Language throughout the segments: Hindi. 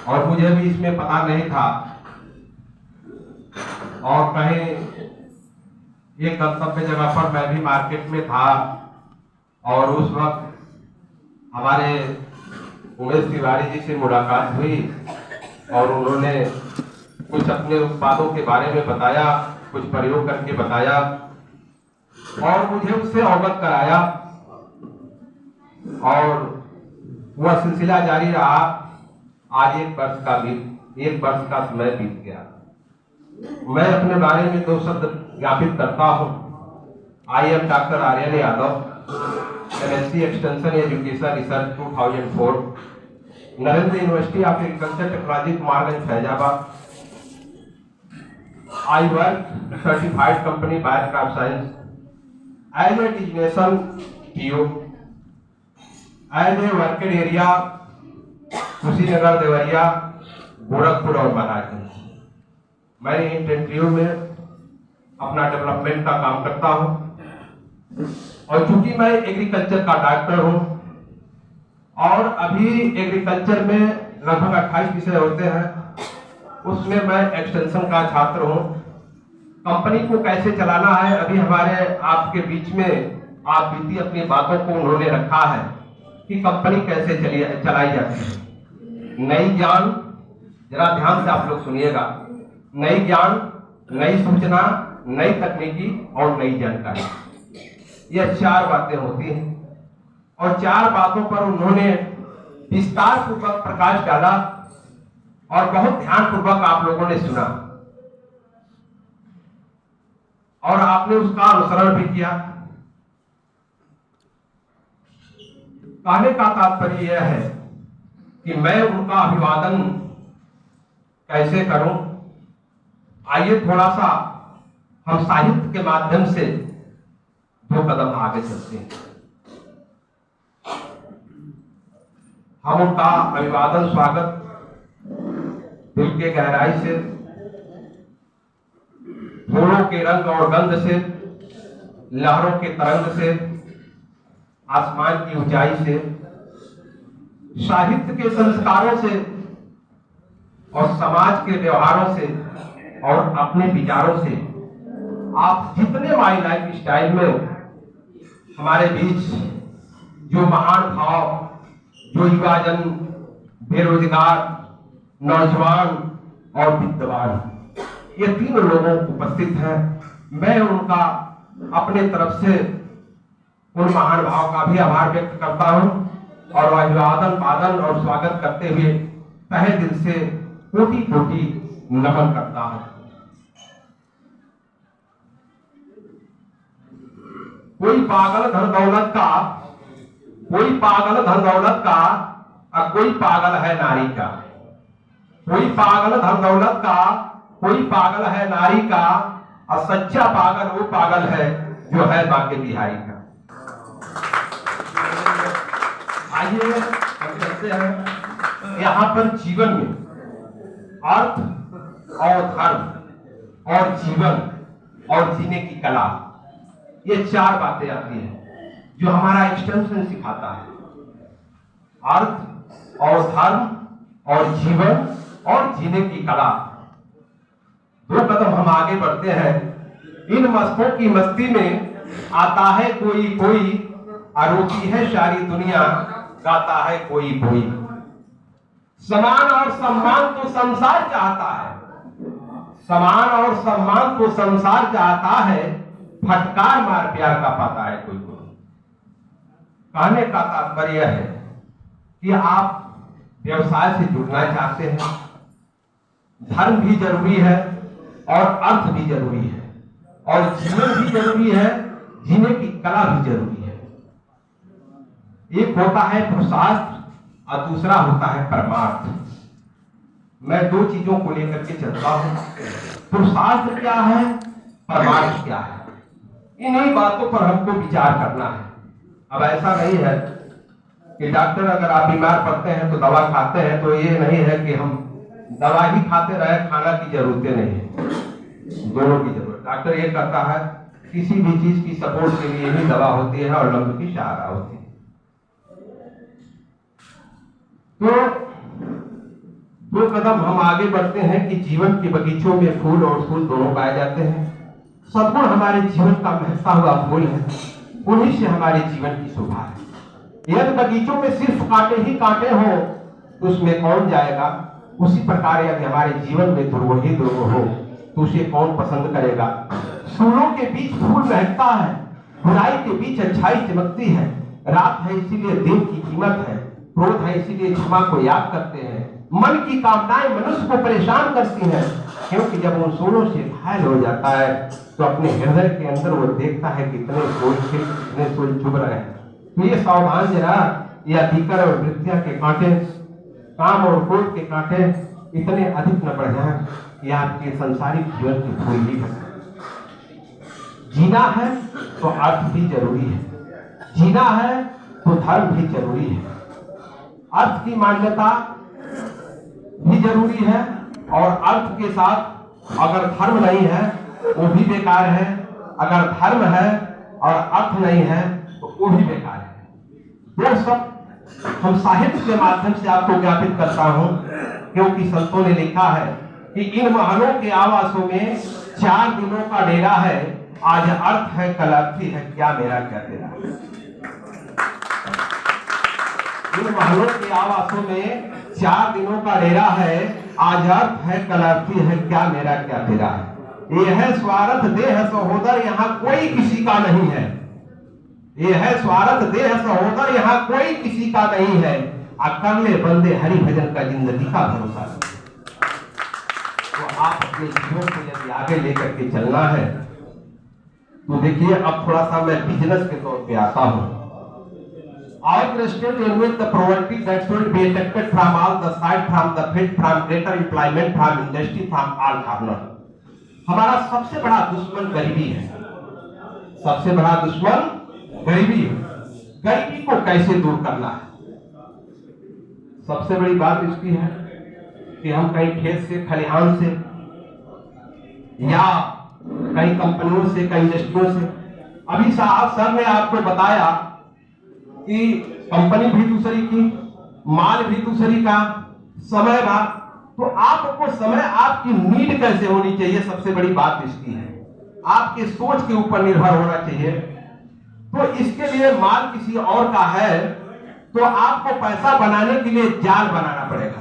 और मुझे भी इसमें पता नहीं था। और कहीं एक गंतव्य जगह पर मैं भी मार्केट में था और उस वक्त हमारे उमेश तिवारी जी से मुलाकात हुई और उन्होंने कुछ अपने उत्पादों के बारे में बताया, कुछ प्रयोग करके बताया और मुझे उससे अवगत कराया और वह सिलसिला जारी रहा। आज एक वर्ष का समय बीत गया। मैं अपने बारे में दो शब्द ज्ञापित करता हूँ। I am doctor Aryan Yadav, MSc extension education research 2004, Narendra university of agriculture technology Kumarganj Faizabad. I work certified company Biocraft Science as a designation PO, as a worked area Kushinagar, Deoria, Gorakhpur और महाराजगंज। मैं इन टेरिटरियों में अपना डेवलपमेंट का काम करता हूं और चूंकि मैं एग्रीकल्चर का डॉक्टर हूं और अभी एग्रीकल्चर में लगभग 28 विषय होते हैं, उसमें मैं एक्सटेंशन का छात्र हूं। कंपनी को कैसे चलाना है अभी हमारे आपके बीच में आप बीती अपनी बातों को उन्होंने रखा है कि कंपनी कैसे चलाई जाती है। नई ज्ञान, जरा ध्यान से आप लोग सुनिएगा, नई ज्ञान, नई सूचना, नई तकनीकी और नई जानकारी, यह 4 बातें होती हैं और 4 बातों पर उन्होंने विस्तार पूर्वक प्रकाश डाला और बहुत ध्यान पूर्वक आप लोगों ने सुना और आपने उसका अनुसरण भी किया। कहने का तात्पर्य यह है कि मैं उनका अभिवादन कैसे करूं। आइए थोड़ा सा हम साहित्य के माध्यम से 2 कदम आगे चलते हैं। हम उनका अभिवादन स्वागत दिल के गहराई से, फूलों के रंग और गंध से, लहरों के तरंग से, आसमान की ऊंचाई से, साहित्य के संस्कारों से और समाज के व्यवहारों से और अपने विचारों से आप जितने माई लाइफ स्टाइल में हमारे बीच जो महान भाव, जो युवाजन, बेरोजगार, नौजवान और विद्वान, ये 3 लोगों उपस्थित हैं। मैं उनका अपने तरफ से उन महान भाव का भी आभार व्यक्त करता हूं और अभिवादन, वादन और स्वागत करते हुए तहे दिल से कोटि-कोटि नमन करता हूं। कोई पागल धन दौलत का, कोई पागल धन दौलत का और कोई पागल है नारी का। कोई पागल धन दौलत का, कोई पागल है नारी का और सच्चा पागल वो पागल है जो है बाके बिहारी का। आइए हम चलते हैं। यहाँ पर जीवन में अर्थ और धर्म और जीवन और जीने की कला, ये 4 बातें आती हैं जो हमारा एक्सटेंशन सिखाता है। अर्थ और धर्म और जीवन और जीने की कला। 2 कदम हम आगे बढ़ते हैं। इन मस्तों की मस्ती में आता है कोई कोई, रोती है सारी दुनिया, गाता है कोई कोई। समान और सम्मान तो संसार चाहता है, समान और सम्मान तो संसार चाहता है, फटकार मार प्यार का पाता है कोई कोई। कहने का तात्पर्य है कि आप व्यवसाय से जुड़ना चाहते हैं, धर्म भी जरूरी है और अर्थ भी जरूरी है और जीवन भी जरूरी है, जीने की कला भी जरूरी है। एक होता है पुरुषार्थ और दूसरा होता है परमार्थ। मैं 2 चीजों को लेकर के चलता हूं। पुरुषार्थ क्या है, परमार्थ क्या है, इन्हीं बातों पर हमको विचार करना है। अब ऐसा नहीं है कि डॉक्टर अगर आप बीमार पड़ते हैं तो दवा खाते हैं, तो ये नहीं है कि हम दवा ही खाते रहे, खाना की जरूरत नहीं है, दोनों की जरूरत। डॉक्टर ये कहता है किसी भी चीज की सपोर्ट के लिए ही दवा होती है और लंब की सहारा होती है। तो दो कदम हम आगे बढ़ते हैं कि जीवन के बगीचों में फूल और फूल दोनों पाए जाते हैं। सद्गुण हमारे जीवन का महकता हुआ फूल है, उन्हीं से हमारे जीवन की शोभा है। यदि बगीचों में सिर्फ कांटे ही कांटे हो तो उसमें कौन जाएगा? उसी प्रकार यदि हमारे जीवन में दुर्गुण ही दुर्गुण हो तो उसे कौन पसंद करेगा? फूलों के बीच फूल महकता है, बुराई के बीच अच्छाई चमकती है। रात है इसीलिए दिन की कीमत है, क्रोध है इसीलिए क्षमा को याद करते हैं। मन की कामनाएं मनुष्य को परेशान करती हैं, क्योंकि जब उन फूलों से घायल हो जाता है तो अपने हृदय के अंदर वो देखता है कितने फूल खिल, कितने फूल चुभ रहे हैं। तो ये सावधान जरा, ये अधिकार और वृत्तियां के कांटे, काम और क्रोध के कांटे इतने अधिक न बढ़ जाएं कि आपके संसारिक जीवन की फूल ही घटे। जीना है तो अर्थ भी जरूरी है, जीना है तो धर्म भी जरूरी है। अर्थ की मान्यता भी जरूरी है, और अर्थ के साथ अगर धर्म नहीं है वो भी बेकार है, अगर धर्म है और अर्थ नहीं है तो वो भी बेकार है। वो सब हम साहित्य के माध्यम से आपको ज्ञापित करता हूं, क्योंकि संतों ने लिखा है कि इन महलों के आवासों में 4 दिनों का डेरा है, आज अर्थ है कल अर्थी है, क्या मेरा क्या तेरा। इन महलों के आवासों में 4 दिनों का डेरा है, आज अर्थ है कल अर्थी है, क्या मेरा क्या तेरा है। ये है स्वार्थ देह सहोदर, यहाँ कोई किसी का नहीं है। ये है स्वार्थ देह सहोदर, यहाँ कोई किसी का नहीं है। कर ले बंदे हरि भजन का जिंदगी का भरोसा। तो आप अपने जीवन को यदि आगे लेकर के चलना है तो देखिए, अब थोड़ा सा मैं बिजनेस के तौर पे आता हूं। Our state with the poverty that should be detected from all the side, from the field, from greater employment, from industry, from all corner. हमारा सबसे बड़ा दुश्मन गरीबी है, सबसे बड़ा दुश्मन गरीबी है। गरीबी को कैसे दूर करना है? सबसे बड़ी बात इसकी है कि हम कहीं खेत से, खलिहान से, या कई कंपनियों से, कई इंडस्ट्रियों से, अभी साहब सर ने आपको बताया कि कंपनी भी दूसरी की, माल भी दूसरी का, समय बा, तो आपको समय, आपकी नीड कैसे होनी चाहिए, सबसे बड़ी बात इसकी है। आपके सोच के ऊपर निर्भर होना चाहिए। तो इसके लिए माल किसी और का है तो आपको पैसा बनाने के लिए जाल बनाना पड़ेगा।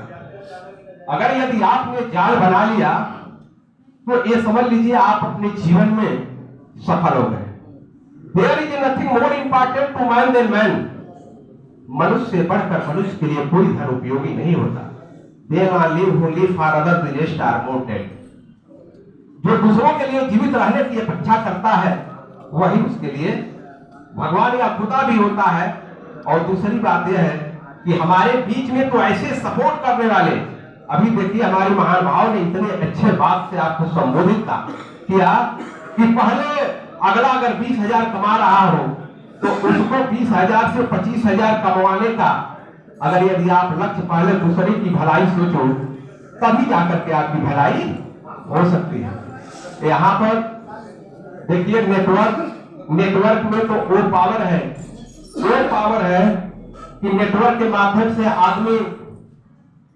अगर यदि आपने जाल बना लिया तो ये समझ लीजिए आप अपने जीवन में सफल हो गए। There is nothing more important to man than man. मनुष्य से बढ़कर मनुष्य के लिए कोई धन उपयोगी नहीं होता। They are live who live for others, the rest are more dead. जो दूसरों के लिए जीवित रहने की अपेक्षा करता है वही उसके लिए भगवान या खुदा भी होता है। और दूसरी बात यह है कि हमारे बीच में तो ऐसे सपोर्ट करने वाले, अभी देखिए हमारे महानुभाव ने इतने अच्छे बात से आपको संबोधित किया कि पहले अगला अगर 20,000 कमा रहा हो तो उसको 20,000 से 25,000 कमाने का अगर यदि आप लक्ष्य पहले दूसरे की भलाई सोचो तभी जाकर के आपकी भलाई हो सकती है। यहाँ पर देखिए नेटवर्क में तो वो पावर है, कि नेटवर्क के माध्यम से आदमी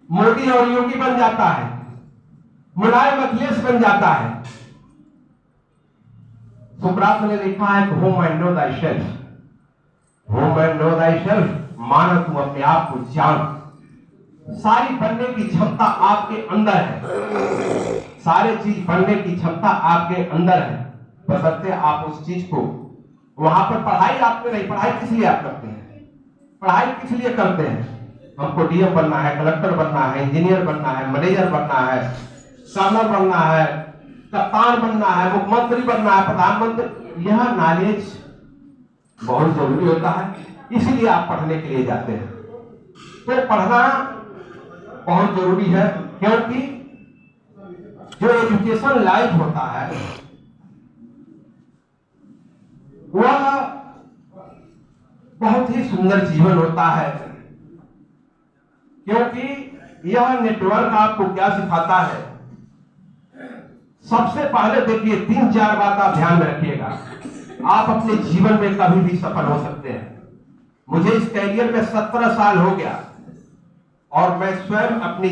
मोदी और योगी बन जाता है, मुलायम अखिलेश बन जाता है। सुब्रात ने लिखा है कि home and know thyself, home and know thyself, मानो तुम अपने आप को जान। सारी बनने की क्षमता आपके अंदर है, सारे चीज बनने की क्षमता आपके अंदर है, बशर्ते आप उस चीज को, वहां पर पढ़ाई आपने नहीं, पढ़ाई किस लिए आप करते हैं? पढ़ाई किस लिए करते हैं? हमको डीएम बनना है, कलेक्टर बनना है, इंजीनियर बनना है, मैनेजर बनना है, कर्नल बनना है, कप्तान बनना है, मुख्यमंत्री बनना है, प्रधानमंत्री। यह नॉलेज बहुत जरूरी होता है, इसीलिए आप पढ़ने के लिए जाते हैं। तो पढ़ना बहुत जरूरी है, क्योंकि जो एजुकेशन लाइफ होता है वह बहुत ही सुंदर जीवन होता है, क्योंकि यह नेटवर्क आपको क्या सिखाता है। सबसे पहले देखिए 3-4 बात आप ध्यान में रखिएगा, आप अपने जीवन में कभी भी सफल हो सकते हैं। मुझे इस कैरियर में 17 साल हो गया और मैं स्वयं अपनी